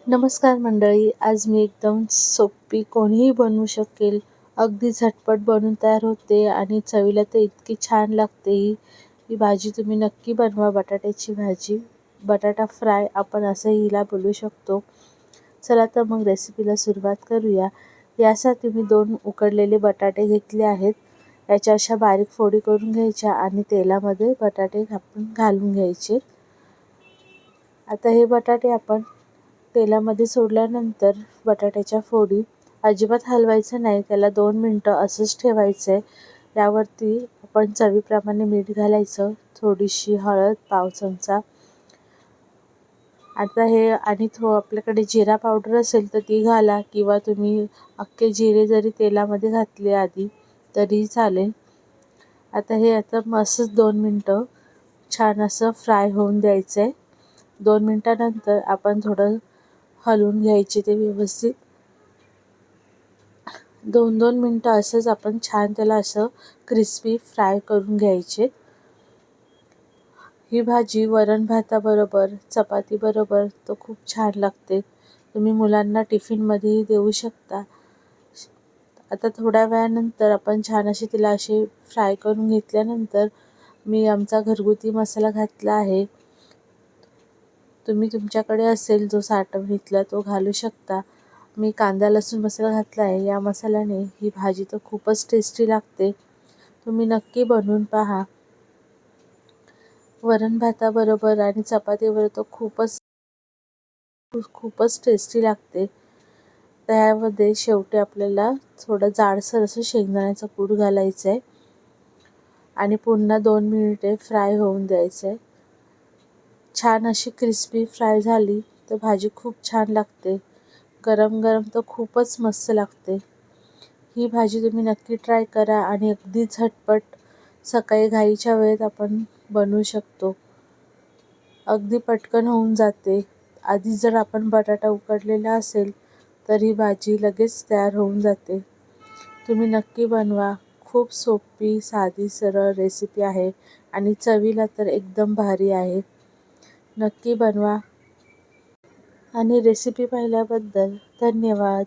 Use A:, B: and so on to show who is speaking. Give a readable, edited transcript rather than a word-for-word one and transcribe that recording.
A: नमस्कार मंडळी. आज मी एकदम सोपी कोणीही बनवू शकेल, अगदी झटपट बनून तयार होते आणि चवीला तर इतकी छान लागते. ही भाजी तुम्ही नक्की बनवा. बटाट्याची भाजी, बटाटा फ्राय आपण असंही हिला बोलू शकतो. चला तर मग रेसिपीला सुरुवात करूया. यासाठी मी 2 उकडलेले बटाटे घेतले आहेत. याच्या अशा बारीक फोडी करून घ्यायच्या आणि तेलामध्ये बटाटे आपण घालून घ्यायचे. आता हे बटाटे आपण तेलामध्ये सोडल्यानंतर बटाट्याच्या फोडी अजिबात हलवायचं नाही. त्याला 2 मिनटं असंच ठेवायचं आहे. यावरती आपण चवीप्रमाणे मीठ घालायचं, थोडीशी हळद, पाव चमचा. आता हे आणि आपल्याकडे जिरा पावडर असेल तर ती घाला किंवा तुम्ही अख्खे जिरे जरी तेलामध्ये घातले आधी तरीही चालेल. आता मस्तच 2 मिनटं छान असं फ्राय होऊन द्यायचं आहे. 2 मिनटानंतर आपण थोडं हलवून घ्यायचे ते व्यवस्थित. 2-2 मिनटं असंच आपण छान त्याला असं क्रिस्पी फ्राय करून घ्यायचे. ही भाजी वरण भाताबरोबर, चपातीबरोबर तर खूप छान लागते. तुम्ही मुलांना टिफिनमध्येही देऊ शकता. आता थोड्या वेळानंतर आपण छान अशी तिला अशी फ्राय करून घेतल्यानंतर मी आमचा घरगुती मसाला घातला आहे. तुम्ही तुमच्याकडे असेल जो साठवणीतला तो घालू शकता. मी कांदा लसूण मसाला घातला आहे. या मसाल्याने ही भाजी तर खूपच टेस्टी लागते. तुम्ही नक्की बनवून पहा. वरण भाताबरोबर आणि चपातीबरोबर तर खूपच टेस्टी लागते. त्यामध्ये शेवटी आपल्याला थोडं जाडसर असं शेंगदाण्याचं कूट घालायचं आहे आणि पुन्हा 2 मिनिटे फ्राय होऊन द्यायचं आहे. छान अशी क्रिस्पी फ्राय झाली तर भाजी खूप छान लागते. गरम गरम तर खूपच मस्त लागते. ही भाजी तुम्ही नक्की ट्राय करा आणि अगदी झटपट सकाळी घाईच्या वेळेत आपण बनवू शकतो. अगदी पटकन होऊन जाते. आधी जर आपण बटाटा उकडलेला असेल तर ही भाजी लगेच तयार होऊन जाते. तुम्ही नक्की बनवा. खूप सोपी, साधी, सरळ रेसिपी आहे आणि चवीला तर एकदम भारी आहे. नक्की बनवा आणि रेसिपी पाहिल्याबद्दल धन्यवाद.